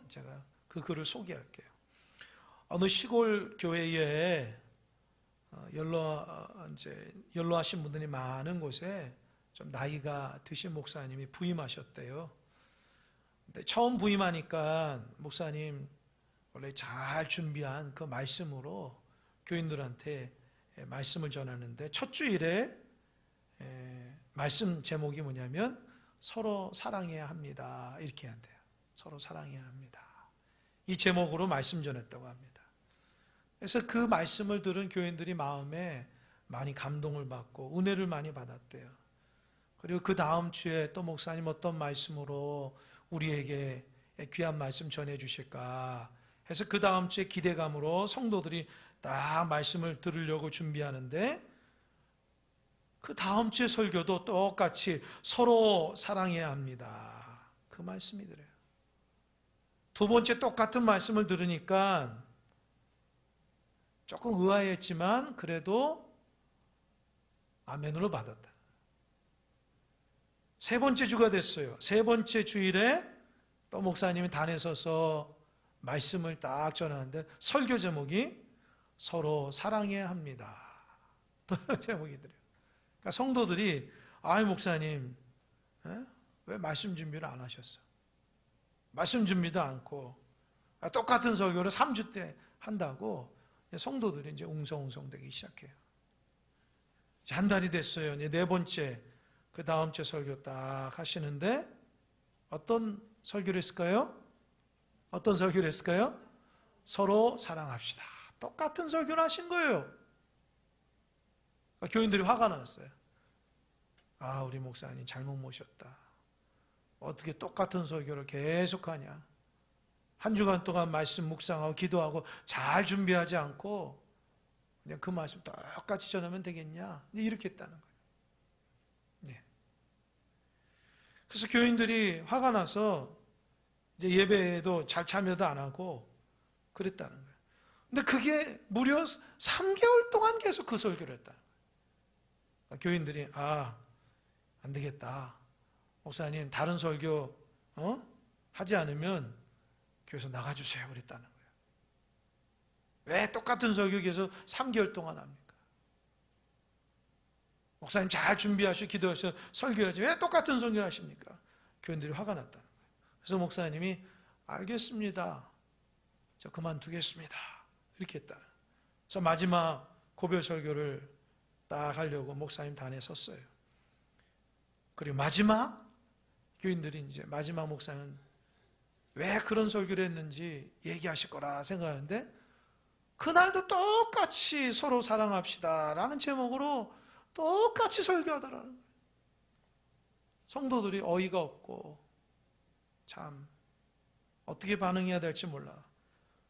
제가 그 글을 소개할게요. 어느 시골 교회에 연로하신 분들이 많은 곳에 좀 나이가 드신 목사님이 부임하셨대요. 근데 처음 부임하니까 목사님 원래 잘 준비한 그 말씀으로 교인들한테 말씀을 전하는데 첫 주일에 말씀 제목이 뭐냐면 서로 사랑해야 합니다. 이렇게 한대요. 서로 사랑해야 합니다. 이 제목으로 말씀 전했다고 합니다. 그래서 그 말씀을 들은 교인들이 마음에 많이 감동을 받고 은혜를 많이 받았대요. 그리고 그 다음 주에 또 목사님 어떤 말씀으로 우리에게 귀한 말씀 전해주실까 해서 그 다음 주에 기대감으로 성도들이 딱 말씀을 들으려고 준비하는데 그 다음 주에 설교도 똑같이 서로 사랑해야 합니다. 그 말씀이더래요. 두 번째 똑같은 말씀을 들으니까 조금 의아했지만 그래도 아멘으로 받았다. 세 번째 주가 됐어요. 세 번째 주일에 또 목사님이 단에 서서 말씀을 딱 전하는데 설교 제목이 서로 사랑해야 합니다. 또 제목이더래요. 그러니까 성도들이 목사님 왜 말씀 준비를 안 하셨어? 말씀 준비도 않고 똑같은 설교를 3주 때 한다고 성도들이 이제 웅성웅성 되기 시작해요. 한 달이 됐어요. 이제 네 번째, 그 다음 주에 설교 딱 하시는데 어떤 설교를 했을까요? 어떤 설교를 했을까요? 서로 사랑합시다. 똑같은 설교를 하신 거예요. 교인들이 화가 났어요. 우리 목사님 잘못 모셨다. 어떻게 똑같은 설교를 계속하냐. 한 주간 동안 말씀 묵상하고 기도하고 잘 준비하지 않고 그냥 그 말씀 똑같이 전하면 되겠냐. 이렇게 했다는 거예요. 네. 그래서 교인들이 화가 나서 이제 예배에도 잘 참여도 안 하고 그랬다는 거예요. 근데 그게 무려 3개월 동안 계속 그 설교를 했다는 거예요. 교인들이 안 되겠다. 목사님 다른 설교 하지 않으면 교회에서 나가주세요 그랬다는 거예요. 왜 똑같은 설교 계속 3개월 동안 합니까? 목사님 잘 준비하시고 기도하셔서 설교하지 왜 똑같은 설교 하십니까? 교인들이 화가 났다는 거예요. 그래서 목사님이 알겠습니다. 저 그만두겠습니다. 이렇게 했다. 그래서 마지막 고별 설교를 딱 하려고 목사님 단에 섰어요. 그리고 마지막 교인들이 이제 마지막 목사는 왜 그런 설교를 했는지 얘기하실 거라 생각하는데 그날도 똑같이 서로 사랑합시다 라는 제목으로 똑같이 설교하더라는 거예요. 성도들이 어이가 없고 참 어떻게 반응해야 될지 몰라.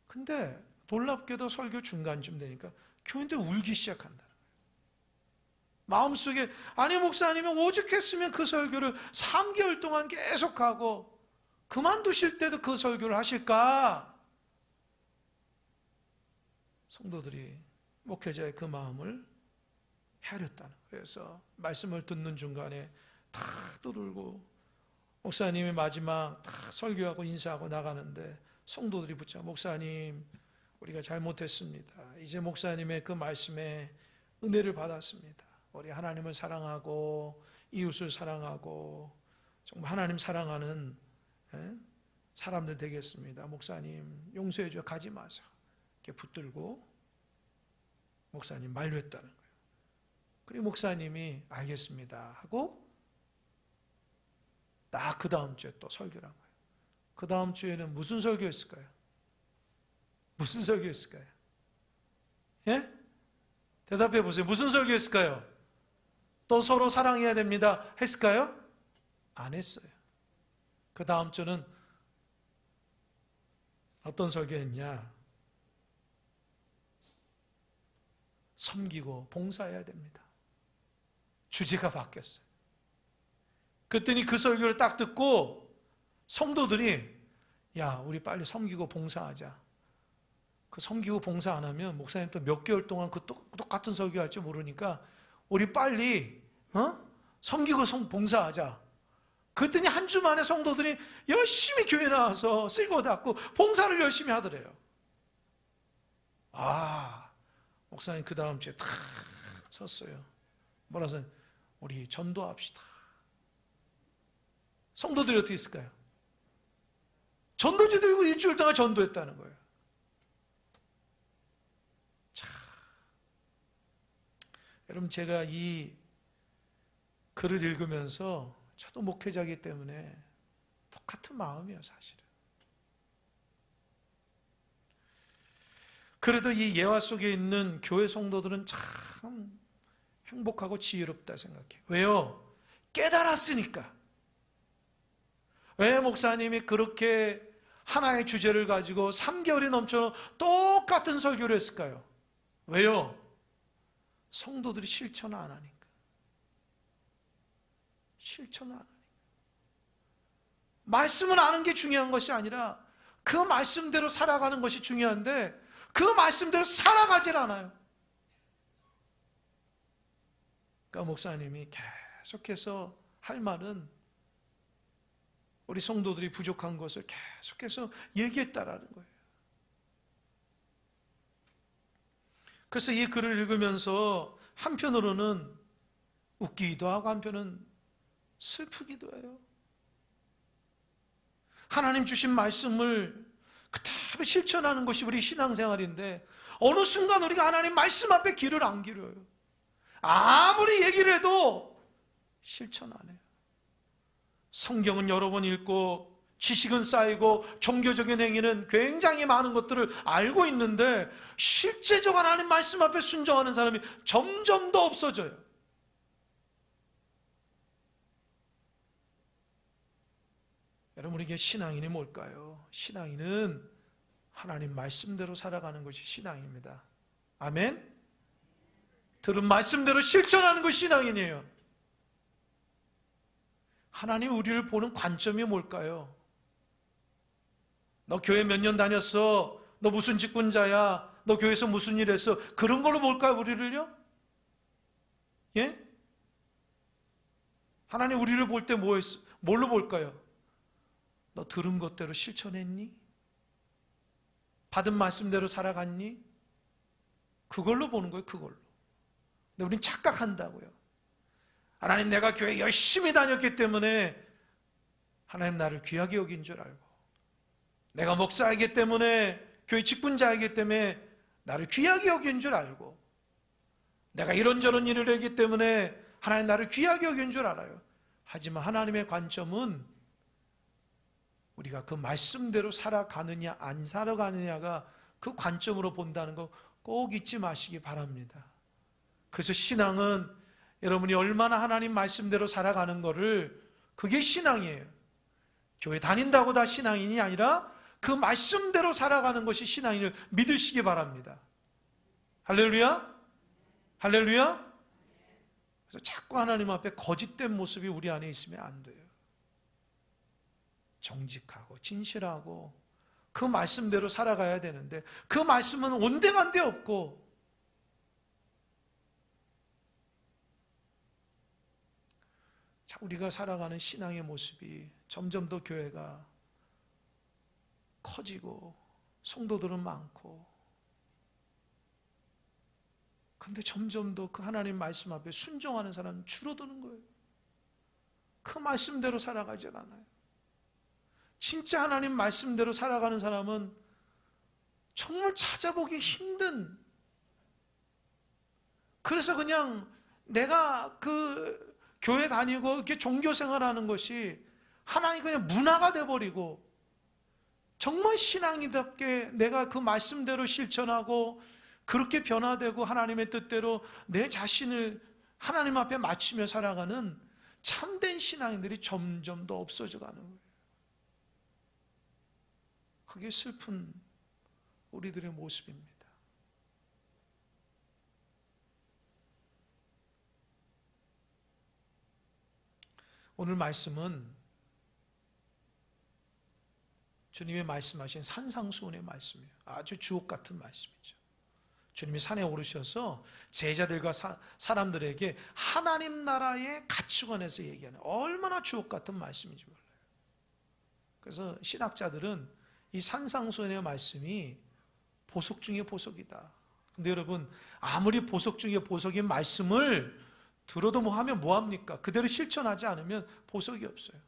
근데 놀랍게도 설교 중간쯤 되니까 교인들이 울기 시작한다. 마음속에 목사님이 오죽했으면 그 설교를 3개월 동안 계속하고 그만두실 때도 그 설교를 하실까? 성도들이 목회자의 그 마음을 헤아렸다는 거예요. 그래서 말씀을 듣는 중간에 다 떠들고 목사님이 마지막 다 설교하고 인사하고 나가는데 성도들이 붙잡아 목사님 우리가 잘못했습니다. 이제 목사님의 그 말씀에 은혜를 받았습니다. 우리 하나님을 사랑하고 이웃을 사랑하고 정말 하나님 사랑하는 사람들 되겠습니다. 목사님 용서해 줘 가지 마세요. 이렇게 붙들고 목사님 만류했다는 거예요. 그리고 목사님이 알겠습니다 하고 딱 그 다음 주에 또 설교를 한 거예요. 그 다음 주에는 무슨 설교였을까요? 무슨 설교였을까요? 예? 대답해 보세요. 무슨 설교였을까요? 또 서로 사랑해야 됩니다 했을까요? 안 했어요. 그 다음 주는 어떤 설교였냐? 섬기고 봉사해야 됩니다. 주제가 바뀌었어요. 그랬더니 그 설교를 딱 듣고 성도들이 우리 빨리 섬기고 봉사하자. 그 섬기고 봉사 안 하면 목사님 또 몇 개월 동안 그 똑같은 설교 할지 모르니까 우리 빨리 섬기고 봉사하자. 그랬더니 한 주 만에 성도들이 열심히 교회 나와서 쓸고 닦고 봉사를 열심히 하더래요. 아, 목사님 그 다음 주에 탁 섰어요. 뭐라서 우리 전도합시다. 성도들이 어떻게 했을까요? 전도지 들고 일주일 동안 전도했다는 거예요. 자, 여러분 제가 이 글을 읽으면서 저도 목회자이기 때문에 똑같은 마음이에요, 사실은. 그래도 이 예화 속에 있는 교회 성도들은 참 행복하고 지혜롭다 생각해요. 왜요? 깨달았으니까. 왜 목사님이 그렇게 하나의 주제를 가지고 3개월이 넘쳐 똑같은 설교를 했을까요? 왜요? 성도들이 실천을 안 하니까. 실천을 안 하니까. 말씀을 아는 게 중요한 것이 아니라 그 말씀대로 살아가는 것이 중요한데 그 말씀대로 살아가질 않아요. 그러니까 목사님이 계속해서 할 말은 우리 성도들이 부족한 것을 계속해서 얘기했다라는 거예요. 그래서 이 글을 읽으면서 한편으로는 웃기기도 하고 한편은 슬프기도 해요. 하나님 주신 말씀을 그대로 실천하는 것이 우리 신앙생활인데 어느 순간 우리가 하나님 말씀 앞에 귀를 안 기울여요. 아무리 얘기를 해도 실천 안 해요. 성경은 여러 번 읽고 지식은 쌓이고 종교적인 행위는 굉장히 많은 것들을 알고 있는데 실제적 하나님 말씀 앞에 순종하는 사람이 점점 더 없어져요. 여러분, 이게 신앙인이 뭘까요? 신앙인은 하나님 말씀대로 살아가는 것이 신앙입니다. 아멘? 들은 말씀대로 실천하는 것이 신앙인이에요. 하나님 우리를 보는 관점이 뭘까요? 너 교회 몇 년 다녔어? 너 무슨 직분자야? 너 교회에서 무슨 일 했어? 그런 걸로 볼까요, 우리를요? 예? 하나님 우리를 볼 때 뭘로 볼까요? 너 들은 것대로 실천했니? 받은 말씀대로 살아갔니? 그걸로 보는 거예요, 그걸로. 근데 우린 착각한다고요. 하나님 내가 교회 열심히 다녔기 때문에 하나님 나를 귀하게 여긴 줄 알고, 내가 목사이기 때문에 교회 직분자이기 때문에 나를 귀하게 여긴 줄 알고, 내가 이런저런 일을 했기 때문에 하나님 나를 귀하게 여긴 줄 알아요. 하지만 하나님의 관점은 우리가 그 말씀대로 살아가느냐 안 살아가느냐가 그 관점으로 본다는 거 꼭 잊지 마시기 바랍니다. 그래서 신앙은 여러분이 얼마나 하나님 말씀대로 살아가는 거를, 그게 신앙이에요. 교회 다닌다고 다 신앙인이 아니라 그 말씀대로 살아가는 것이 신앙인을 믿으시기 바랍니다. 할렐루야? 할렐루야? 그래서 자꾸 하나님 앞에 거짓된 모습이 우리 안에 있으면 안 돼요. 정직하고 진실하고 그 말씀대로 살아가야 되는데 그 말씀은 온데간데 없고, 자, 우리가 살아가는 신앙의 모습이 점점 더 교회가 커지고 성도들은 많고, 근데 점점 더 그 하나님 말씀 앞에 순종하는 사람은 줄어드는 거예요. 그 말씀대로 살아가지 않아요. 진짜 하나님 말씀대로 살아가는 사람은 정말 찾아보기 힘든, 그래서 그냥 내가 그 교회 다니고 이렇게 종교 생활하는 것이 하나님 그냥 문화가 돼버리고, 정말 신앙이답게 내가 그 말씀대로 실천하고 그렇게 변화되고 하나님의 뜻대로 내 자신을 하나님 앞에 맞추며 살아가는 참된 신앙인들이 점점 더 없어져 가는 거예요. 그게 슬픈 우리들의 모습입니다. 오늘 말씀은 주님의 말씀하신 산상수훈의 말씀이에요. 아주 주옥 같은 말씀이죠. 주님이 산에 오르셔서 제자들과 사람들에게 하나님 나라의 가치관에서 얘기하는, 얼마나 주옥 같은 말씀인지 몰라요. 그래서 신학자들은 이 산상수훈의 말씀이 보석 중에 보석이다. 근데 여러분, 아무리 보석 중에 보석인 말씀을 들어도 뭐 하면 뭐합니까? 그대로 실천하지 않으면 보석이 없어요.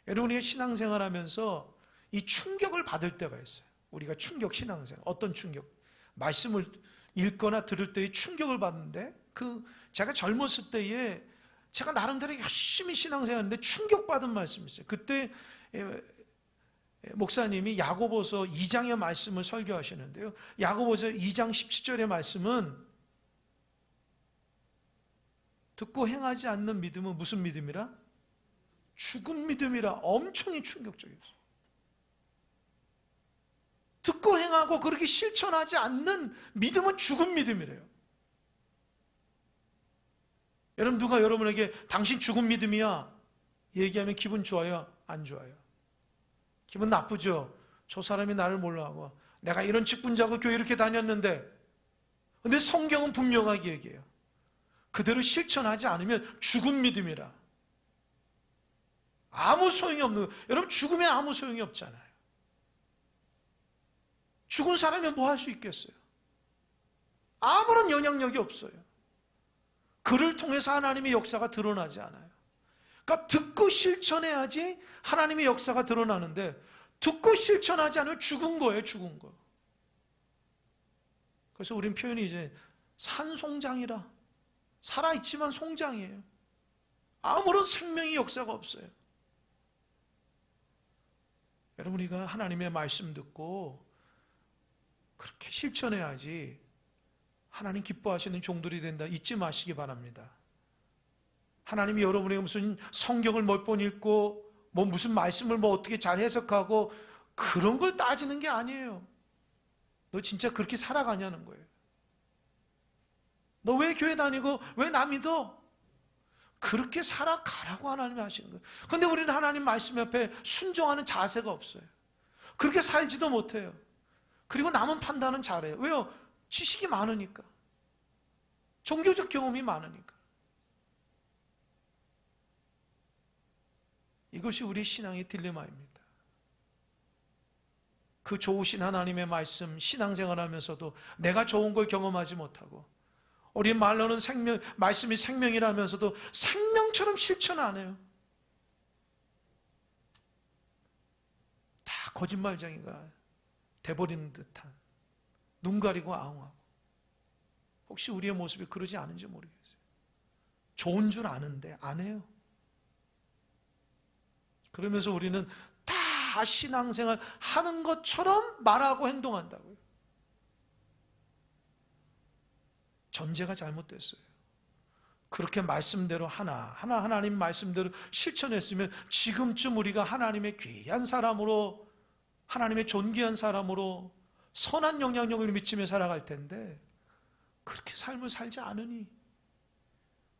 여러분, 우리가 신앙생활 하면서 이 충격을 받을 때가 있어요. 우리가 충격 신앙생활, 어떤 충격? 말씀을 읽거나 들을 때의 충격을 받는데, 제가 젊었을 때에 제가 나름대로 열심히 신앙생활했는데 충격받은 말씀이 있어요. 그때 목사님이 야고보서 2장의 말씀을 설교하시는데요, 야고보서 2장 17절의 말씀은 듣고 행하지 않는 믿음은 무슨 믿음이라? 죽은 믿음이라. 엄청 충격적이었어요. 듣고 행하고 그렇게 실천하지 않는 믿음은 죽은 믿음이래요. 여러분, 누가 여러분에게 당신 죽은 믿음이야 얘기하면 기분 좋아요? 안 좋아요? 기분 나쁘죠? 저 사람이 나를 몰라하고, 내가 이런 직분자고 교회 이렇게 다녔는데. 근데 성경은 분명하게 얘기해요. 그대로 실천하지 않으면 죽은 믿음이라. 아무 소용이 없는, 여러분, 죽으면 아무 소용이 없잖아요. 죽은 사람이 뭐 할 수 있겠어요? 아무런 영향력이 없어요. 그를 통해서 하나님의 역사가 드러나지 않아요. 그러니까 듣고 실천해야지 하나님의 역사가 드러나는데, 듣고 실천하지 않으면 죽은 거예요, 죽은 거. 그래서 우린 표현이 이제 산송장이라. 살아있지만 송장이에요. 아무런 생명의 역사가 없어요. 여러분, 우리가 하나님의 말씀 듣고 그렇게 실천해야지 하나님 기뻐하시는 종들이 된다, 잊지 마시기 바랍니다. 하나님이 여러분에게 무슨 성경을 몇 번 읽고 뭐 무슨 말씀을 뭐 어떻게 잘 해석하고 그런 걸 따지는 게 아니에요. 너 진짜 그렇게 살아가냐는 거예요. 너 왜 교회 다니고 왜 나 믿어? 그렇게 살아가라고 하나님이 하시는 거예요. 그런데 우리는 하나님 말씀 옆에 순종하는 자세가 없어요. 그렇게 살지도 못해요. 그리고 남은 판단은 잘해요. 왜요? 지식이 많으니까. 종교적 경험이 많으니까. 이것이 우리 신앙의 딜레마입니다. 그 좋으신 하나님의 말씀, 신앙생활하면서도 내가 좋은 걸 경험하지 못하고, 우리 말로는 말씀이 생명이라면서도 생명처럼 실천 안 해요. 다 거짓말쟁이가 돼버리는 듯한, 눈 가리고 아웅하고. 혹시 우리의 모습이 그러지 않은지 모르겠어요. 좋은 줄 아는데 안 해요. 그러면서 우리는 다 신앙생활 하는 것처럼 말하고 행동한다고요. 전제가 잘못됐어요. 그렇게 말씀대로 하나님 말씀대로 실천했으면 지금쯤 우리가 하나님의 귀한 사람으로, 하나님의 존귀한 사람으로 선한 영향력을 미치며 살아갈 텐데, 그렇게 삶을 살지 않으니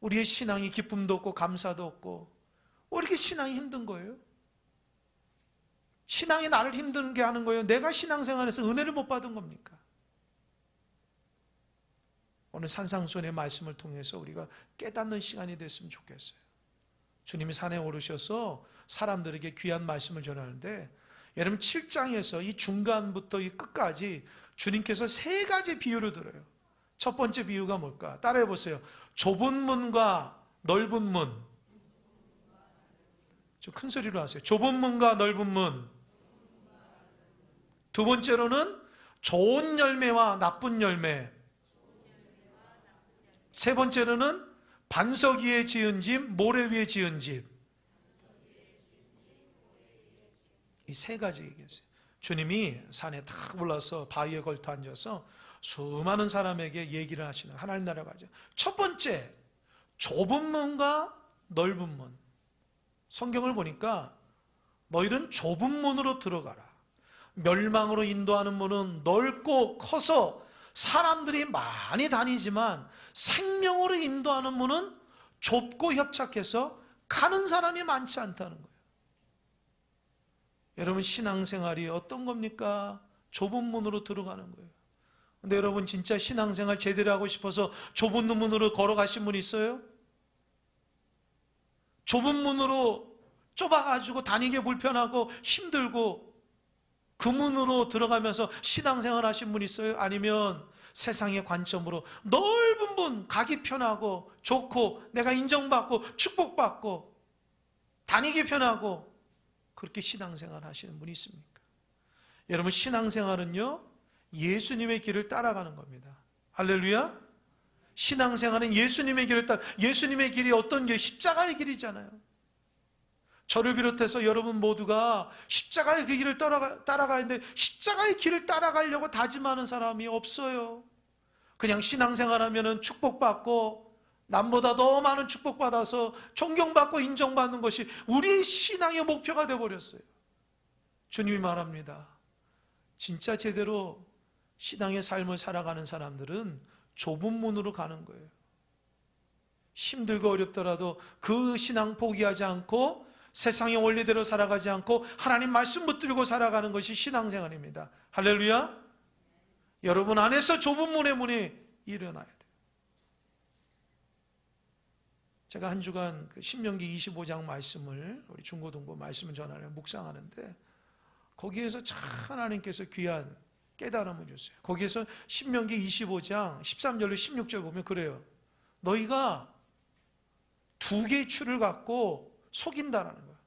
우리의 신앙이 기쁨도 없고 감사도 없고, 왜 이렇게 신앙이 힘든 거예요? 신앙이 나를 힘들게 하는 거예요? 내가 신앙생활에서 은혜를 못 받은 겁니까? 오늘 산상수훈의 말씀을 통해서 우리가 깨닫는 시간이 됐으면 좋겠어요. 주님이 산에 오르셔서 사람들에게 귀한 말씀을 전하는데, 여러분 7장에서 이 중간부터 이 끝까지 주님께서 3가지 비유를 들어요. 첫 번째 비유가 뭘까? 따라해 보세요. 좁은 문과 넓은 문. 좀 큰 소리로 하세요. 좁은 문과 넓은 문. 두 번째로는 좋은 열매와 나쁜 열매. 세 번째로는 반석 위에 지은 집, 모래 위에 지은 집. 이 3가지 얘기했어요. 주님이 산에 탁 올라서 바위에 걸터 앉아서 수많은 사람에게 얘기를 하시는 하나님 나라가 가죠. 첫 번째, 좁은 문과 넓은 문. 성경을 보니까 너희는 좁은 문으로 들어가라. 멸망으로 인도하는 문은 넓고 커서 사람들이 많이 다니지만, 생명으로 인도하는 문은 좁고 협착해서 가는 사람이 많지 않다는 거예요. 여러분, 신앙생활이 어떤 겁니까? 좁은 문으로 들어가는 거예요. 근데 여러분 진짜 신앙생활 제대로 하고 싶어서 좁은 문으로 걸어가신 분 있어요? 좁은 문으로 좁아가지고 다니기 불편하고 힘들고 그 문으로 들어가면서 신앙생활 하신 분 있어요? 아니면 세상의 관점으로 넓은 문, 가기 편하고 좋고 내가 인정받고 축복받고 다니기 편하고 그렇게 신앙생활 하시는 분이 있습니까? 여러분 신앙생활은요 예수님의 길을 따라가는 겁니다. 할렐루야. 신앙생활은 예수님의 길을 예수님의 길이 어떤 길? 십자가의 길이잖아요. 저를 비롯해서 여러분 모두가 십자가의 그 길을 따라가야 하는데 십자가의 길을 따라가려고 다짐하는 사람이 없어요. 그냥 신앙생활하면 축복받고 남보다 더 많은 축복받아서 존경받고 인정받는 것이 우리의 신앙의 목표가 되어버렸어요. 주님이 말합니다. 진짜 제대로 신앙의 삶을 살아가는 사람들은 좁은 문으로 가는 거예요. 힘들고 어렵더라도 그 신앙 포기하지 않고 세상의 원리대로 살아가지 않고 하나님 말씀 붙들고 살아가는 것이 신앙생활입니다. 할렐루야. 여러분 안에서 좁은 문의 문이 일어나야 돼요. 제가 한 주간 그 신명기 25장 말씀을 우리 중고등부 말씀을 전하려 묵상하는데 거기에서 참 하나님께서 귀한 깨달음을 주세요. 거기에서 신명기 25장 13절로 16절 보면 그래요. 너희가 두 개의 추를 갖고 속인다라는 거예요.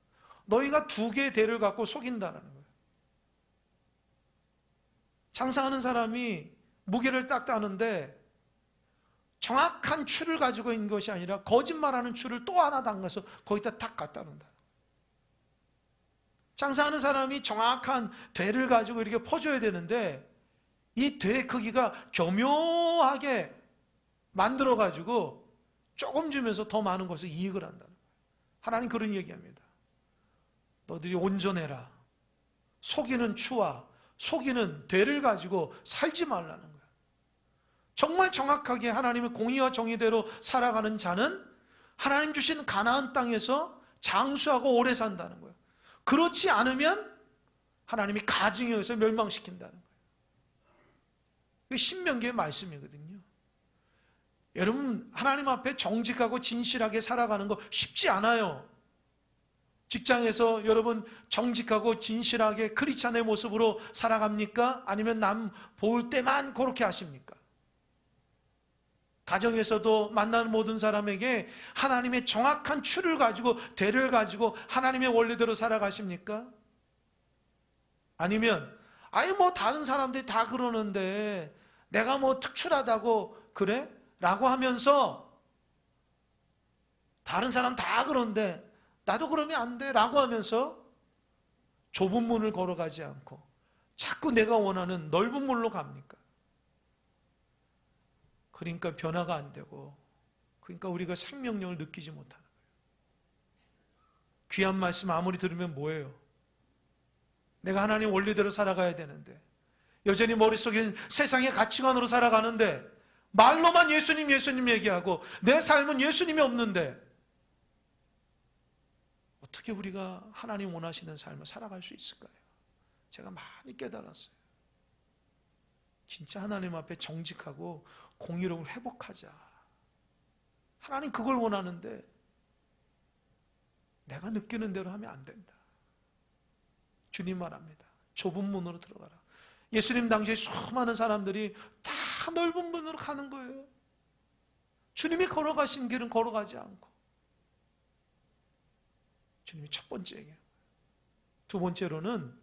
너희가 두 개의 대를 갖고 속인다라는 거예요. 장사하는 사람이 무게를 딱 따는데 정확한 추를 가지고 있는 것이 아니라 거짓말하는 추를 또 하나 담가서 거기다 탁 갖다 놓는다. 장사하는 사람이 정확한 대를 가지고 이렇게 퍼줘야 되는데 이 대 크기가 교묘하게 만들어가지고 조금 주면서 더 많은 것을 이익을 한다는 거예요. 하나님 그런 얘기합니다. 너희들이 온전해라. 속이는 추와 속이는 대를 가지고 살지 말라는 거예요. 정말 정확하게 하나님의 공의와 정의대로 살아가는 자는 하나님 주신 가나안 땅에서 장수하고 오래 산다는 거예요. 그렇지 않으면 하나님이 가증에 의해서 멸망시킨다는 거예요. 이게 신명기의 말씀이거든요. 여러분 하나님 앞에 정직하고 진실하게 살아가는 거 쉽지 않아요. 직장에서 여러분 정직하고 진실하게 크리스찬의 모습으로 살아갑니까? 아니면 남 볼 때만 그렇게 하십니까? 가정에서도 만나는 모든 사람에게 하나님의 정확한 추를 가지고 대를 가지고 하나님의 원리대로 살아가십니까? 아니면 아니 뭐 다른 사람들이 다 그러는데 내가 뭐 특출하다고 그래? 라고 하면서 다른 사람 다 그런데 나도 그러면 안 돼 라고 하면서 좁은 문을 걸어가지 않고 자꾸 내가 원하는 넓은 문으로 갑니까? 그러니까 변화가 안 되고 그러니까 우리가 생명력을 느끼지 못하는 거예요. 귀한 말씀 아무리 들으면 뭐예요? 내가 하나님 원리대로 살아가야 되는데 여전히 머릿속에 세상의 가치관으로 살아가는데 말로만 예수님 예수님 얘기하고 내 삶은 예수님이 없는데 어떻게 우리가 하나님 원하시는 삶을 살아갈 수 있을까요? 제가 많이 깨달았어요. 진짜 하나님 앞에 정직하고 공의로움을 회복하자. 하나님 그걸 원하는데 내가 느끼는 대로 하면 안 된다. 주님 말합니다. 좁은 문으로 들어가라. 예수님 당시에 수많은 사람들이 다 넓은 문으로 가는 거예요. 주님이 걸어가신 길은 걸어가지 않고 주님이 첫 번째 얘기예요. 두 번째로는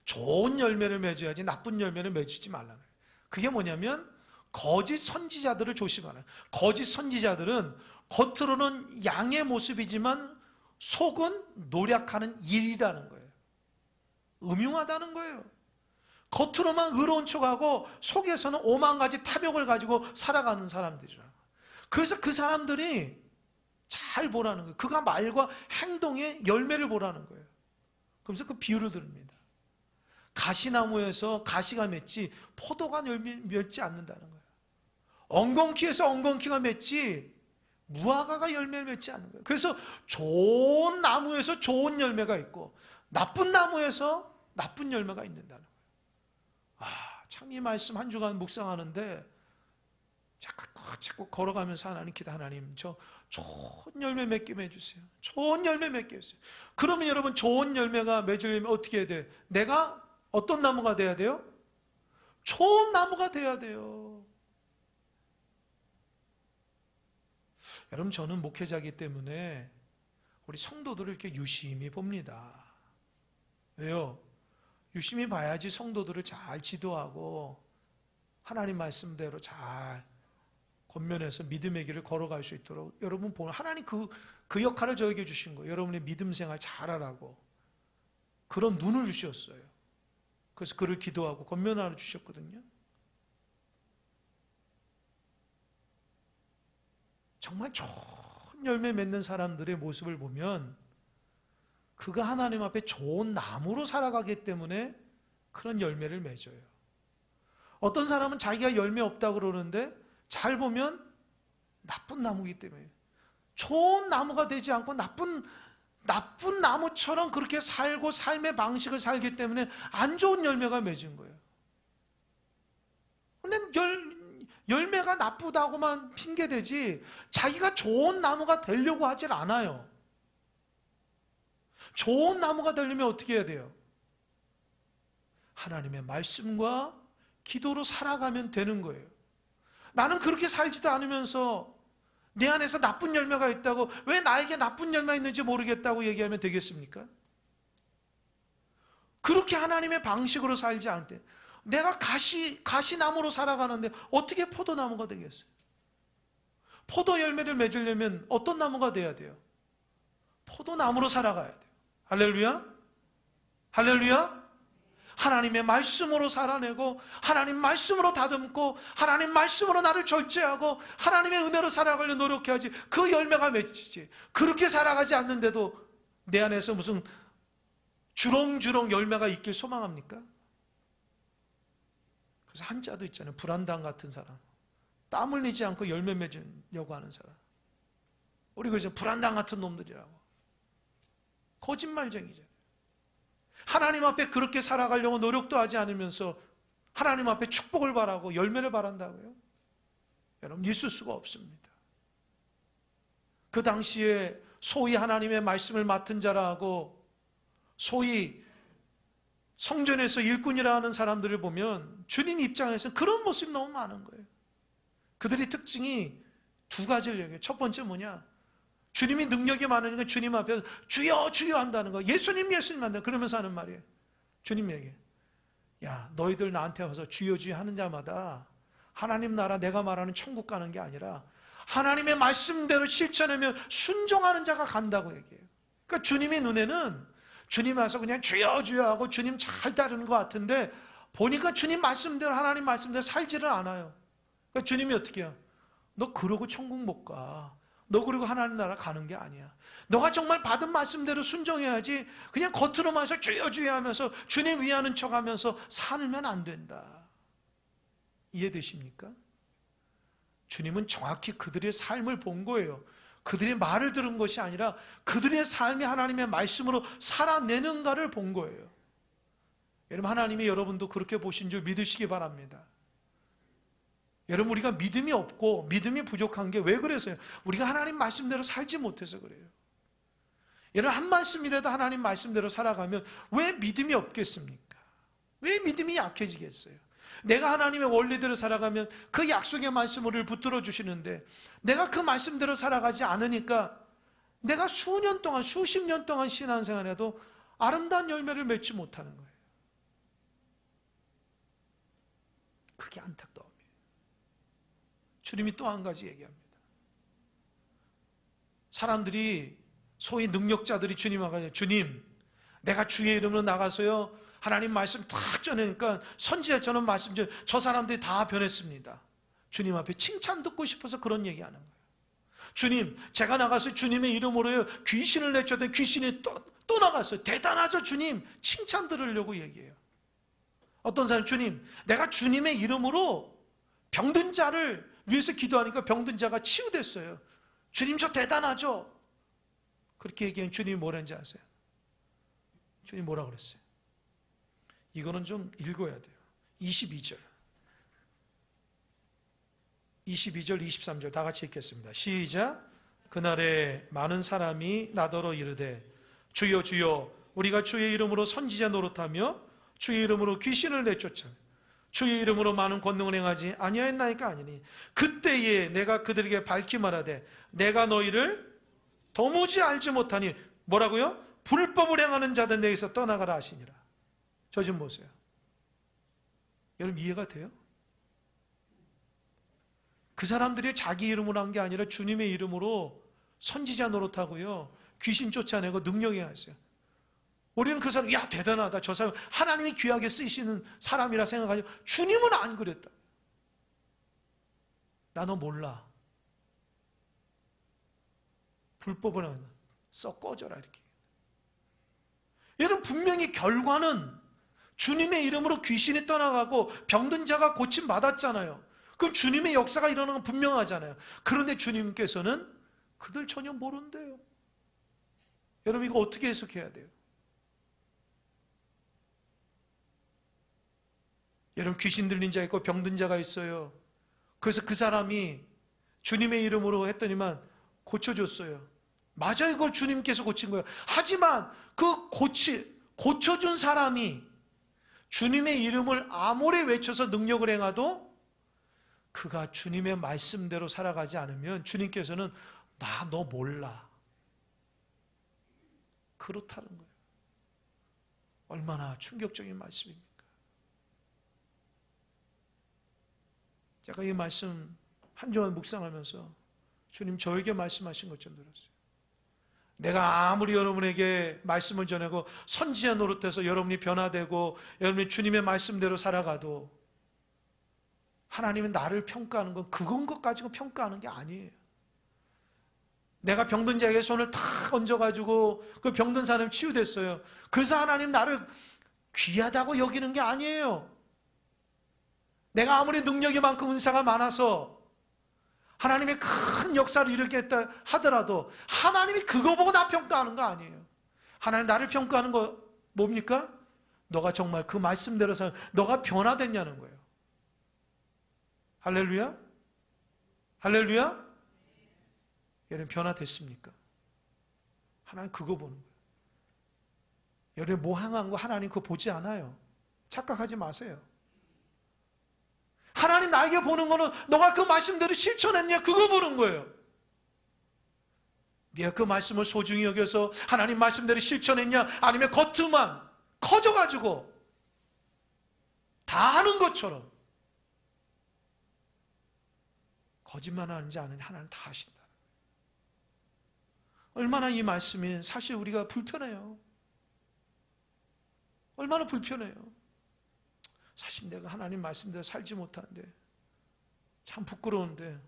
좋은 열매를 맺어야지 나쁜 열매를 맺지 말라는 거예요. 그게 뭐냐면 거짓 선지자들을 조심하라. 거짓 선지자들은 겉으로는 양의 모습이지만 속은 노력하는 일이라는 거예요. 음흉하다는 거예요. 겉으로만 의로운 척하고 속에서는 오만 가지 탐욕을 가지고 살아가는 사람들이라. 그래서 그 사람들이 잘 보라는 거예요. 그가 말과 행동의 열매를 보라는 거예요. 그러면서 그 비유를 드립니다. 가시나무에서 가시가 맺지 포도가 맺지 않는다는 거예요. 엉겅퀴에서 엉겅퀴가 맺지 무화과가 열매를 맺지 않는 거예요. 그래서 좋은 나무에서 좋은 열매가 있고 나쁜 나무에서 나쁜 열매가 있는다는 거예요. 참 이 말씀 한 주간 묵상하는데 자꾸 걸어가면서 하나님 기도, 하나님 저 좋은 열매 맺게 해주세요. 좋은 열매 맺게 해주세요. 그러면 여러분 좋은 열매가 맺으려면 어떻게 해야 돼요? 내가 어떤 나무가 돼야 돼요? 좋은 나무가 돼야 돼요. 여러분 저는 목회자이기 때문에 우리 성도들을 이렇게 유심히 봅니다. 왜요? 유심히 봐야지 성도들을 잘 지도하고 하나님 말씀대로 잘 권면해서 믿음의 길을 걸어갈 수 있도록 여러분 보면 하나님 그 역할을 저에게 주신 거예요. 여러분의 믿음 생활 잘하라고 그런 눈을 주셨어요. 그래서 그를 기도하고 권면하러 주셨거든요. 정말 좋은 열매 맺는 사람들의 모습을 보면 그가 하나님 앞에 좋은 나무로 살아가기 때문에 그런 열매를 맺어요. 어떤 사람은 자기가 열매 없다고 그러는데 잘 보면 나쁜 나무이기 때문에 좋은 나무가 되지 않고 나쁜 나무처럼 그렇게 살고 삶의 방식을 살기 때문에 안 좋은 열매가 맺은 거예요. 근데 열매가 나쁘다고만 핑계대지 자기가 좋은 나무가 되려고 하질 않아요. 좋은 나무가 되려면 어떻게 해야 돼요? 하나님의 말씀과 기도로 살아가면 되는 거예요. 나는 그렇게 살지도 않으면서 내 안에서 나쁜 열매가 있다고 왜 나에게 나쁜 열매가 있는지 모르겠다고 얘기하면 되겠습니까? 그렇게 하나님의 방식으로 살지 않대. 내가 가시나무로 살아가는데 어떻게 포도나무가 되겠어요? 포도 열매를 맺으려면 어떤 나무가 돼야 돼요? 포도나무로 살아가야 돼요. 할렐루야? 할렐루야? 하나님의 말씀으로 살아내고 하나님 말씀으로 다듬고 하나님 말씀으로 나를 절제하고 하나님의 은혜로 살아가려 노력해야지 그 열매가 맺히지. 그렇게 살아가지 않는데도 내 안에서 무슨 주렁주렁 열매가 있길 소망합니까? 그래서 한자도 있잖아요. 불안당 같은 사람, 땀 흘리지 않고 열매 맺으려고 하는 사람, 우리 그러죠. 불안당 같은 놈들이라고. 거짓말쟁이죠. 하나님 앞에 그렇게 살아가려고 노력도 하지 않으면서 하나님 앞에 축복을 바라고 열매를 바란다고요? 여러분 있을 수가 없습니다. 그 당시에 소위 하나님의 말씀을 맡은 자라고 소위 성전에서 일꾼이라 하는 사람들을 보면 주님 입장에서 그런 모습이 너무 많은 거예요. 그들의 특징이 두 가지를 얘기해요. 첫 번째 뭐냐? 주님이 능력이 많으니까 주님 앞에서 주여 주여 한다는 거. 예수님 예수님 한다. 그러면서 하는 말이에요. 주님에게 야 너희들 나한테 와서 주여 주여 하는 자마다 하나님 나라 내가 말하는 천국 가는 게 아니라 하나님의 말씀대로 실천하면 순종하는 자가 간다고 얘기해요. 그러니까 주님의 눈에는 주님 와서 그냥 주여 주여 하고 주님 잘 따르는 것 같은데 보니까 주님 말씀대로 하나님 말씀대로 살지를 않아요. 그러니까 주님이 어떻게 해요? 너 그러고 천국 못 가. 너 그리고 하나님 나라 가는 게 아니야. 너가 정말 받은 말씀대로 순종해야지 그냥 겉으로만 해서 주여 주여 하면서 주님 위하는 척하면서 살면 안 된다. 이해되십니까? 주님은 정확히 그들의 삶을 본 거예요. 그들의 말을 들은 것이 아니라 그들의 삶이 하나님의 말씀으로 살아내는가를 본 거예요. 여러분 하나님이 여러분도 그렇게 보신 줄 믿으시기 바랍니다. 여러분 우리가 믿음이 없고 믿음이 부족한 게 왜 그래서요? 우리가 하나님 말씀대로 살지 못해서 그래요. 여러분 한 말씀이라도 하나님 말씀대로 살아가면 왜 믿음이 없겠습니까? 왜 믿음이 약해지겠어요? 내가 하나님의 원리대로 살아가면 그 약속의 말씀을 붙들어 주시는데 내가 그 말씀대로 살아가지 않으니까 내가 수년 동안 수십 년 동안 신앙생활해도 아름다운 열매를 맺지 못하는 거예요. 그게 안타까워요. 주님이 또 한 가지 얘기합니다. 사람들이 소위 능력자들이 주님 앞에 주님 내가 주의 이름으로 나가서요 하나님 말씀 탁 전하니까 선지자처럼 말씀 저 사람들이 다 변했습니다. 주님 앞에 칭찬 듣고 싶어서 그런 얘기하는 거예요. 주님 제가 나가서 주님의 이름으로 귀신을 내쫓던 귀신이 또 나갔어요. 대단하죠 주님. 칭찬 들으려고 얘기해요. 어떤 사람 주님 내가 주님의 이름으로 병든 자를 위해서 기도하니까 병든 자가 치유됐어요. 주님 저 대단하죠? 그렇게 얘기하면 주님이 뭐라는지 아세요? 주님 뭐라 그랬어요? 이거는 좀 읽어야 돼요. 22절, 23절 다 같이 읽겠습니다. 시작. 그날에 많은 사람이 나더러 이르되 주여 주여 우리가 주의 이름으로 선지자 노릇하며 주의 이름으로 귀신을 내쫓아 주의 이름으로 많은 권능을 행하지 아니하였나이까 하니니 그때에 내가 그들에게 밝히 말하되 내가 너희를 도무지 알지 못하니 뭐라고요? 불법을 행하는 자들 내게서 떠나가라 하시니라. 저 좀 보세요. 여러분 이해가 돼요? 그 사람들이 자기 이름으로 한 게 아니라 주님의 이름으로 선지자 노릇하고요, 귀신 쫓아내고 능력이 하세요. 우리는 그 사람, 야 대단하다, 저 사람 하나님이 귀하게 쓰시는 사람이라 생각하죠. 주님은 안 그랬다. 나 너 몰라. 불법을 하면 썩 꺼져라 이렇게. 여러분 분명히 결과는 주님의 이름으로 귀신이 떠나가고 병든 자가 고침 받았잖아요. 그럼 주님의 역사가 일어나는 건 분명하잖아요. 그런데 주님께서는 그들 전혀 모른대요. 여러분 이거 어떻게 해석해야 돼요? 여러분 귀신 들린 자 있고 병든 자가 있어요. 그래서 그 사람이 주님의 이름으로 했더니만 고쳐줬어요. 맞아요. 그걸 주님께서 고친 거예요. 하지만 그 고쳐준 사람이 주님의 이름을 아무리 외쳐서 능력을 행하도 그가 주님의 말씀대로 살아가지 않으면 주님께서는 나 너 몰라. 그렇다는 거예요. 얼마나 충격적인 말씀입니까? 제가 이 말씀 한 주간 묵상하면서 주님 저에게 말씀하신 것처럼 들었어요. 내가 아무리 여러분에게 말씀을 전하고 선지자 노릇해서 여러분이 변화되고 여러분이 주님의 말씀대로 살아가도 하나님은 나를 평가하는 건 그건 것 가지고 평가하는 게 아니에요. 내가 병든 자에게 손을 탁 얹어가지고 그 병든 사람이 치유됐어요. 그래서 하나님 나를 귀하다고 여기는 게 아니에요. 내가 아무리 능력이 많고 은사가 많아서 하나님의 큰 역사를 일으켰다 하더라도 하나님이 그거 보고 나 평가하는 거 아니에요. 하나님 나를 평가하는 거 뭡니까? 너가 정말 그 말씀대로 살, 너가 변화됐냐는 거예요. 할렐루야? 할렐루야? 여러분 변화됐습니까? 하나님 그거 보는 거예요. 여러분 뭐 향한 거 하나님 그거 보지 않아요. 착각하지 마세요. 하나님 나에게 보는 거는 너가 그 말씀대로 실천했냐 그거 보는 거예요. 네가 그 말씀을 소중히 여겨서 하나님 말씀대로 실천했냐 아니면 겉으만 커져가지고 다 하는 것처럼 거짓말하는지 아는지 하나님 다 아신다. 얼마나 이 말씀이 사실 우리가 불편해요. 얼마나 불편해요. 사실 내가 하나님 말씀대로 살지 못하는데 참 부끄러운데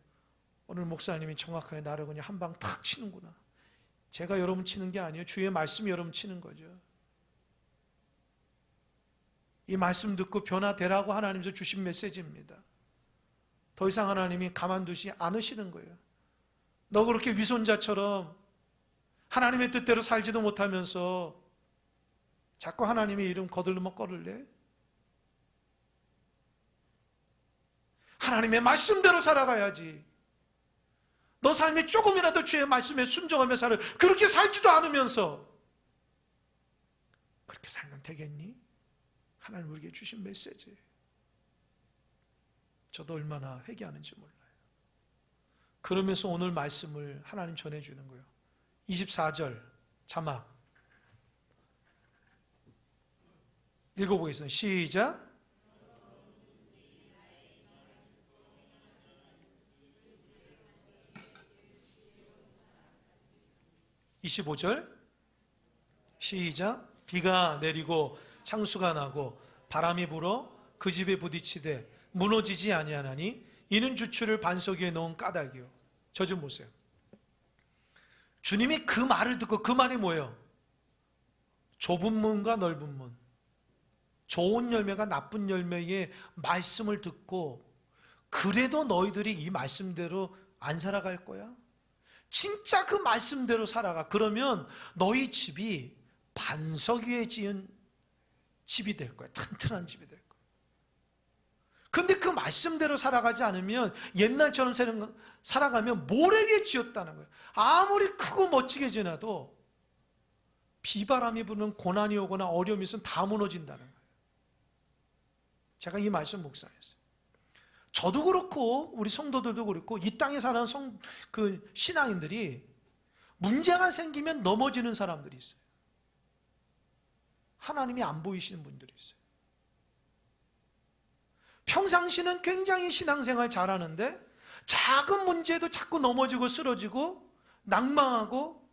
오늘 목사님이 정확하게 나를 그냥 한 방 탁 치는구나. 제가 여러분 치는 게 아니에요. 주의 말씀이 여러분 치는 거죠. 이 말씀 듣고 변화되라고 하나님께서 주신 메시지입니다. 더 이상 하나님이 가만두지 않으시는 거예요. 너 그렇게 위선자처럼 하나님의 뜻대로 살지도 못하면서 자꾸 하나님의 이름 거들먹 거릴래? 하나님의 말씀대로 살아가야지. 너 삶이 조금이라도 주의 말씀에 순종하며 살아. 그렇게 살지도 않으면서 그렇게 살면 되겠니? 하나님 우리에게 주신 메시지. 저도 얼마나 회개하는지 몰라요. 그러면서 오늘 말씀을 하나님 전해주는 거예요. 24절 자막 읽어보겠습니다. 시작. 25절 시작. 비가 내리고 창수가 나고 바람이 불어 그 집에 부딪히되 무너지지 아니하나니 이는 주추를 반석 위에 놓은 까닭이요. 저 좀 보세요. 주님이 그 말을 듣고 그 말이 뭐예요? 좁은 문과 넓은 문, 좋은 열매가 나쁜 열매의 말씀을 듣고 그래도 너희들이 이 말씀대로 안 살아갈 거야? 진짜 그 말씀대로 살아가. 그러면 너희 집이 반석 위에 지은 집이 될 거야. 튼튼한 집이 될 거야. 근데 그 말씀대로 살아가지 않으면 옛날처럼 살아가면 모래 위에 쥐었다는 거예요. 아무리 크고 멋지게 지나도 비바람이 부는 고난이 오거나 어려움이 있으면 다 무너진다는 거예요. 제가 이 말씀 묵상했어요. 저도 그렇고 우리 성도들도 그렇고 이 땅에 사는 신앙인들이 문제가 생기면 넘어지는 사람들이 있어요. 하나님이 안 보이시는 분들이 있어요. 평상시는 굉장히 신앙생활 잘하는데 작은 문제도 자꾸 넘어지고 쓰러지고 낭망하고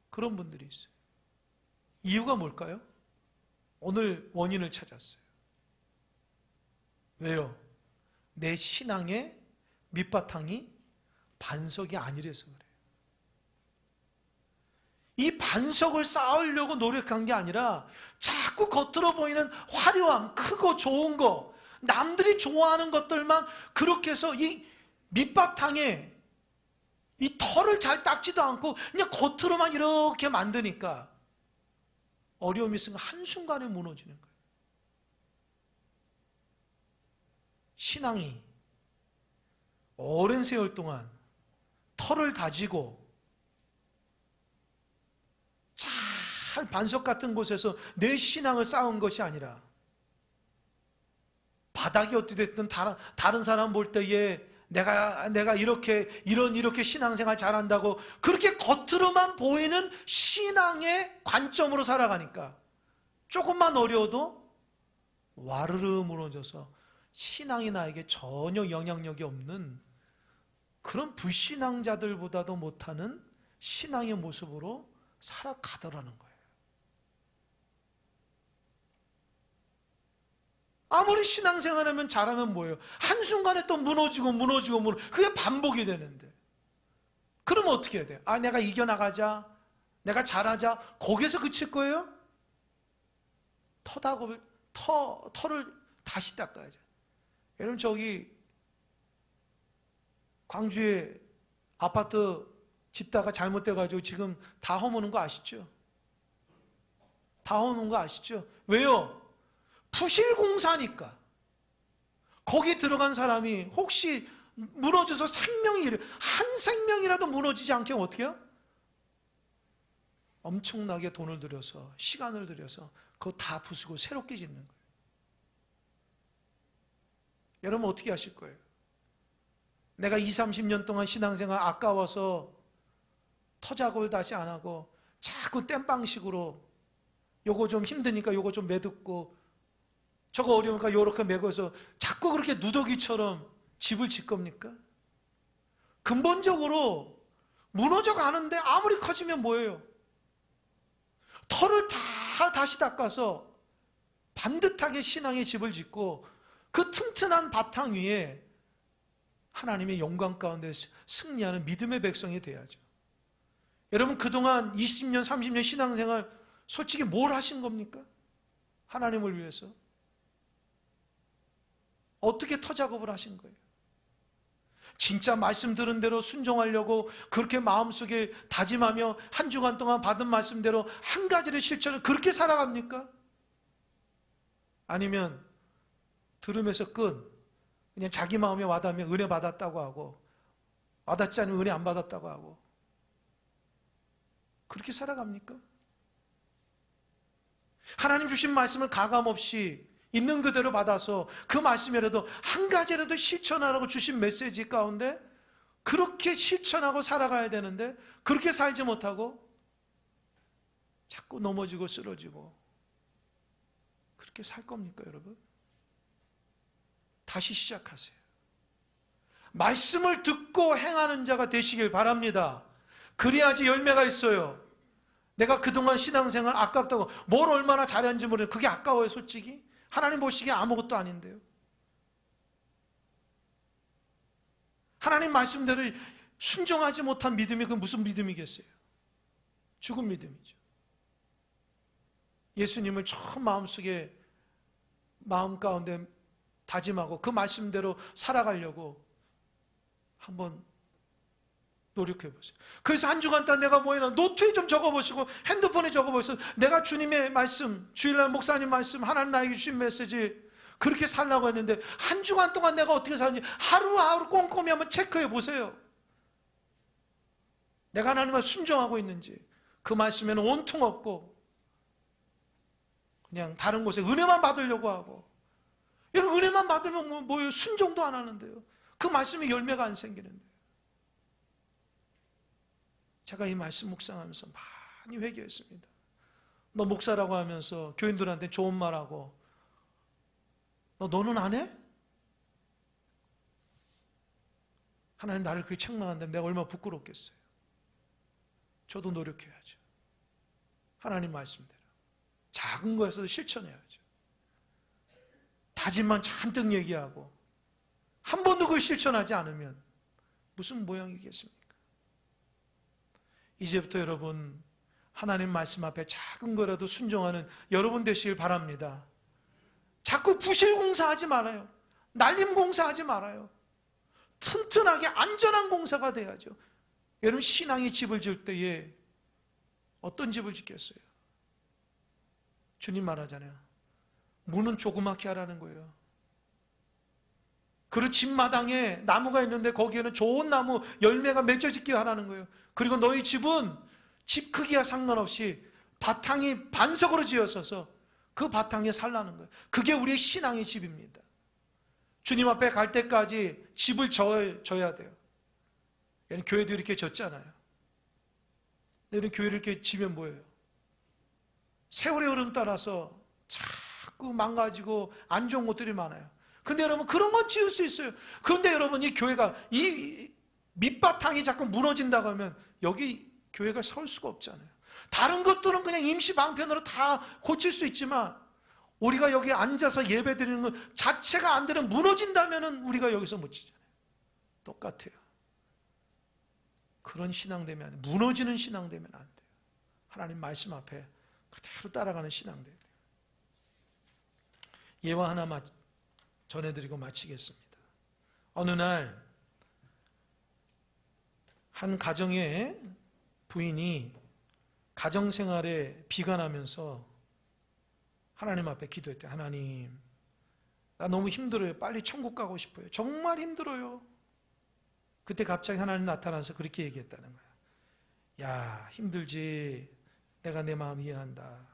그런 분들이 있어요. 이유가 뭘까요? 오늘 원인을 찾았어요. 왜요? 내 신앙의 밑바탕이 반석이 아니라서 그래요. 이 반석을 쌓으려고 노력한 게 아니라 자꾸 겉으로 보이는 화려함, 크고 좋은 거, 남들이 좋아하는 것들만 그렇게 해서 이 밑바탕에 이 털을 잘 닦지도 않고 그냥 겉으로만 이렇게 만드니까 어려움이 있으면 한순간에 무너지는 거예요. 신앙이 오랜 세월 동안 털을 다지고 잘 반석 같은 곳에서 내 신앙을 쌓은 것이 아니라 바닥이 어떻게 됐든 다른 사람 볼 때에 내가 이렇게 신앙생활 잘한다고 그렇게 겉으로만 보이는 신앙의 관점으로 살아가니까 조금만 어려워도 와르르 무너져서 신앙이 나에게 전혀 영향력이 없는 그런 불신앙자들보다도 못하는 신앙의 모습으로 살아가더라는 거예요. 아무리 신앙생활하면 잘하면 뭐예요? 한순간에 또 무너지고 그게 반복이 되는데 그러면 어떻게 해야 돼요? 내가 이겨나가자, 내가 잘하자, 거기에서 그칠 거예요? 털을 다시 닦아야죠. 여러분 저기 광주에 아파트 짓다가 잘못돼가지고 지금 다 허무는 거 아시죠? 다 허무는 거 아시죠? 왜요? 부실공사니까. 거기 들어간 사람이 혹시 무너져서 한 생명이라도 무너지지 않게 어떻게 해요? 엄청나게 돈을 들여서 시간을 들여서 그거 다 부수고 새롭게 짓는 거예요. 여러분 어떻게 하실 거예요? 내가 20, 30년 동안 신앙생활 아까워서 터작업을 다시 안 하고 자꾸 땜빵식으로 요거 좀 힘드니까 요거 좀 매듭고 저거 어려우니까 요렇게 매고서 자꾸 그렇게 누더기처럼 집을 짓 겁니까? 근본적으로 무너져 가는데 아무리 커지면 뭐예요? 털을 다 다시 닦아서 반듯하게 신앙의 집을 짓고 그 튼튼한 바탕 위에 하나님의 영광 가운데 승리하는 믿음의 백성이 돼야죠. 여러분 그동안 20년, 30년 신앙생활 솔직히 뭘 하신 겁니까? 하나님을 위해서. 어떻게 터작업을 하신 거예요? 진짜 말씀 들은 대로 순종하려고 그렇게 마음속에 다짐하며 한 주간 동안 받은 말씀대로 한 가지를 실천을 그렇게 살아갑니까? 아니면 들으면서 그냥 자기 마음에 와닿으면 은혜 받았다고 하고 와닿지 않으면 은혜 안 받았다고 하고 그렇게 살아갑니까? 하나님 주신 말씀을 가감없이 있는 그대로 받아서 그 말씀이라도 한 가지라도 실천하라고 주신 메시지 가운데 그렇게 실천하고 살아가야 되는데 그렇게 살지 못하고 자꾸 넘어지고 쓰러지고 그렇게 살 겁니까, 여러분? 다시 시작하세요. 말씀을 듣고 행하는 자가 되시길 바랍니다. 그래야지 열매가 있어요. 내가 그동안 신앙생활 아깝다고 뭘 얼마나 잘했는지 모르겠는데 그게 아까워요, 솔직히? 하나님 보시기에 아무것도 아닌데요. 하나님 말씀대로 순종하지 못한 믿음이 그 무슨 믿음이겠어요? 죽은 믿음이죠. 예수님을 처음 마음 가운데 다짐하고 그 말씀대로 살아가려고 한번 노력해 보세요. 그래서 한 주간 동안 내가 뭐 해나 노트에 좀 적어보시고 핸드폰에 적어보세요. 내가 주님의 말씀, 주일날 목사님 말씀, 하나님 나에게 주신 메시지 그렇게 살라고 했는데 한 주간 동안 내가 어떻게 사는지 하루하루 꼼꼼히 한번 체크해 보세요. 내가 하나님을 순종하고 있는지. 그 말씀에는 온통 없고 그냥 다른 곳에 은혜만 받으려고 하고. 여러분, 은혜만 받으면 뭐예요? 순종도 안 하는데요. 그 말씀이 열매가 안 생기는데. 제가 이 말씀 묵상하면서 많이 회개했습니다. 너 목사라고 하면서 교인들한테 좋은 말하고 너는 안 해? 하나님 나를 그렇게 책망한데 내가 얼마나 부끄럽겠어요. 저도 노력해야죠. 하나님 말씀대로 작은 거에서도 실천해야죠. 다짐만 잔뜩 얘기하고 한 번도 그걸 실천하지 않으면 무슨 모양이겠습니까? 이제부터 여러분 하나님 말씀 앞에 작은 거라도 순종하는 여러분 되시길 바랍니다. 자꾸 부실 공사하지 말아요. 날림 공사하지 말아요. 튼튼하게 안전한 공사가 돼야죠. 여러분, 신앙의 집을 지을 때에 어떤 집을 짓겠어요? 주님 말하잖아요. 문은 조그맣게 하라는 거예요. 그리고 집마당에 나무가 있는데 거기에는 좋은 나무 열매가 맺어지게 하라는 거예요. 그리고 너희 집은 집 크기와 상관없이 바탕이 반석으로 지어서서 그 바탕에 살라는 거예요. 그게 우리의 신앙의 집입니다. 주님 앞에 갈 때까지 집을 져야 돼요. 교회도 이렇게 졌잖아요. 근데 교회를 이렇게 지면 뭐예요? 세월의 흐름 따라서 자꾸 망가지고 안 좋은 것들이 많아요. 근데 여러분, 그런 건 지을 수 있어요. 그런데 여러분, 이 교회가 이 밑바탕이 자꾸 무너진다고 하면 여기 교회가 설 수가 없잖아요. 다른 것들은 그냥 임시 방편으로 다 고칠 수 있지만 우리가 여기 앉아서 예배 드리는 것 자체가 안 되면 무너진다면 우리가 여기서 못 지잖아요. 똑같아요. 그런 신앙 되면 안 돼요. 무너지는 신앙 되면 안 돼요. 하나님 말씀 앞에 그대로 따라가는 신앙 돼야 돼요. 예화 하나 전해드리고 마치겠습니다. 어느 날 한 가정의 부인이 가정생활에 비관하면서 하나님 앞에 기도했대요. 하나님, 나 너무 힘들어요. 빨리 천국 가고 싶어요. 정말 힘들어요. 그때 갑자기 하나님 나타나서 그렇게 얘기했다는 거야. 야, 힘들지. 내가 내 마음 이해한다.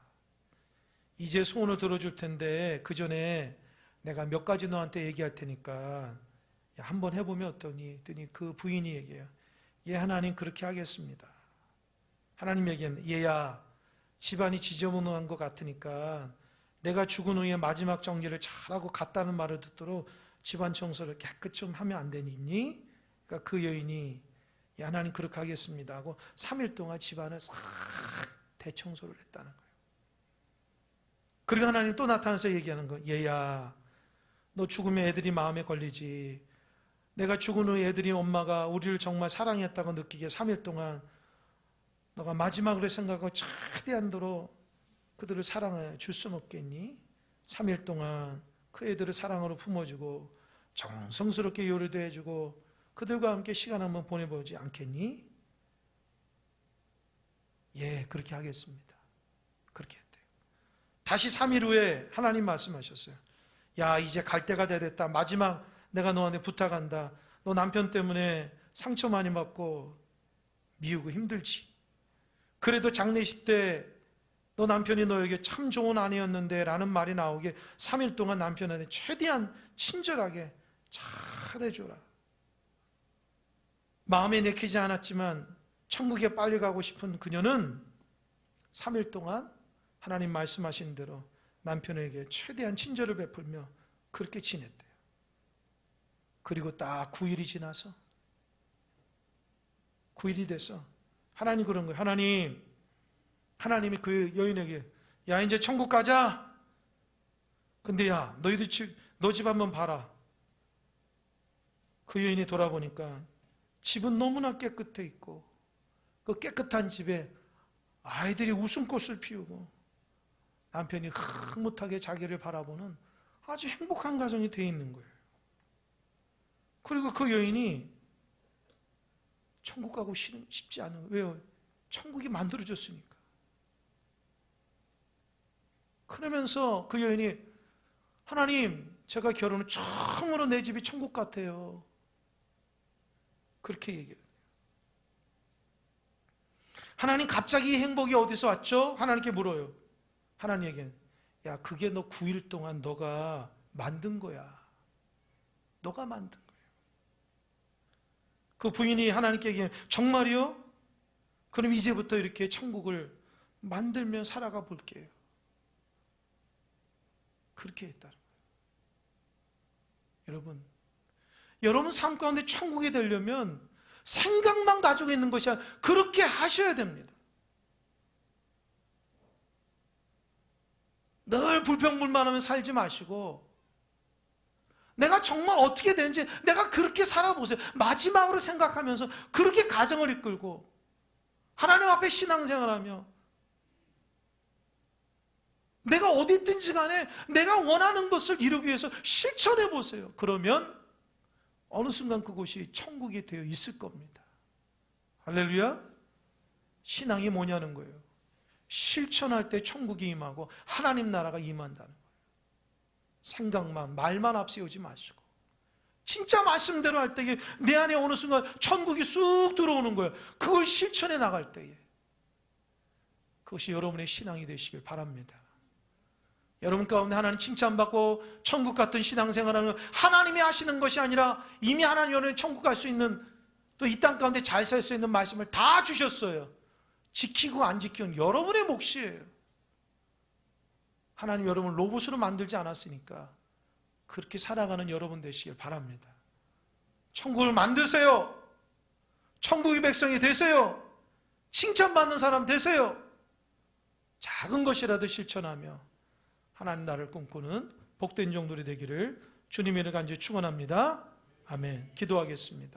이제 소원을 들어줄 텐데 그 전에 내가 몇 가지 너한테 얘기할 테니까 야, 한번 해보면 어떠니? 했더니 그 부인이 얘기해요. 예, 하나님 그렇게 하겠습니다. 하나님 얘기합니다. 얘야, 집안이 지저분한 것 같으니까 내가 죽은 후에 마지막 정리를 잘하고 갔다는 말을 듣도록 집안 청소를 깨끗이 좀 하면 안 되니? 그러니까 그 여인이 예, 하나님 그렇게 하겠습니다 하고 3일 동안 집안을 싹 대청소를 했다는 거예요. 그리고 하나님 또 나타나서 얘기하는 거예요. 얘야, 너 죽으면 애들이 마음에 걸리지. 내가 죽은 후에 애들이 엄마가 우리를 정말 사랑했다고 느끼게 3일 동안 너가 마지막으로 생각하고 최대한도로 그들을 사랑해 줄 수는 없겠니? 3일 동안 그 애들을 사랑으로 품어주고 정성스럽게 요리도 해주고 그들과 함께 시간 한번 보내보지 않겠니? 예, 그렇게 하겠습니다. 그렇게 했대요. 다시 3일 후에 하나님 말씀하셨어요. 야, 이제 갈 때가 됐다. 마지막 내가 너한테 부탁한다. 너 남편 때문에 상처 많이 받고 미우고 힘들지. 그래도 장례식 때 너 남편이 너에게 참 좋은 아내였는데 라는 말이 나오게 3일 동안 남편한테 최대한 친절하게 잘해줘라. 마음에 내키지 않았지만 천국에 빨리 가고 싶은 그녀는 3일 동안 하나님 말씀하신 대로 남편에게 최대한 친절을 베풀며 그렇게 지냈대요. 그리고 딱 9일이 지나서 9일이 돼서 하나님 그런 거예요. 하나님이 그 여인에게 야, 이제 천국 가자. 근데 야, 너희들 너 집 한번 봐라. 그 여인이 돌아보니까 집은 너무나 깨끗해 있고 그 깨끗한 집에 아이들이 웃음꽃을 피우고 남편이 흐뭇하게 자기를 바라보는 아주 행복한 가정이 되어 있는 거예요. 그리고 그 여인이 천국 가고 싶지 않은 거예요. 왜요? 천국이 만들어졌으니까. 그러면서 그 여인이 하나님, 제가 결혼을 처음으로 내 집이 천국 같아요. 그렇게 얘기해요. 하나님 갑자기 이 행복이 어디서 왔죠? 하나님께 물어요. 하나님에게 야 그게 너 9일 동안 너가 만든 거야. 너가 만든 거예요. 그 부인이 하나님께 얘기해 정말이요? 그럼 이제부터 이렇게 천국을 만들며 살아가 볼게요. 그렇게 했다는 거예요. 여러분 삶 가운데 천국이 되려면 생각만 가지고 있는 것이 아니라 그렇게 하셔야 됩니다. 늘 불평불만하며 살지 마시고 내가 정말 어떻게 되는지 내가 그렇게 살아보세요. 마지막으로 생각하면서 그렇게 가정을 이끌고 하나님 앞에 신앙생활하며 내가 어디 있든지 간에 내가 원하는 것을 이루기 위해서 실천해 보세요. 그러면 어느 순간 그곳이 천국이 되어 있을 겁니다. 할렐루야. 신앙이 뭐냐는 거예요. 실천할 때 천국이 임하고 하나님 나라가 임한다는 거예요. 생각만 말만 앞세우지 마시고 진짜 말씀대로 할 때에 내 안에 어느 순간 천국이 쑥 들어오는 거예요. 그걸 실천해 나갈 때에 그것이 여러분의 신앙이 되시길 바랍니다. 여러분 가운데 하나님 칭찬받고 천국 같은 신앙생활하는 하나님이 하시는 것이 아니라 이미 하나님 여러분 천국 갈 수 있는 또 이 땅 가운데 잘 살 수 있는 말씀을 다 주셨어요. 지키고 안 지키는 여러분의 몫이에요. 하나님 여러분을 로봇으로 만들지 않았으니까 그렇게 살아가는 여러분 되시길 바랍니다. 천국을 만드세요. 천국의 백성이 되세요. 칭찬받는 사람 되세요. 작은 것이라도 실천하며 하나님 나라를 꿈꾸는 복된 종들이 되기를 주님의 이름으로 간절히 축원합니다. 아멘. 기도하겠습니다.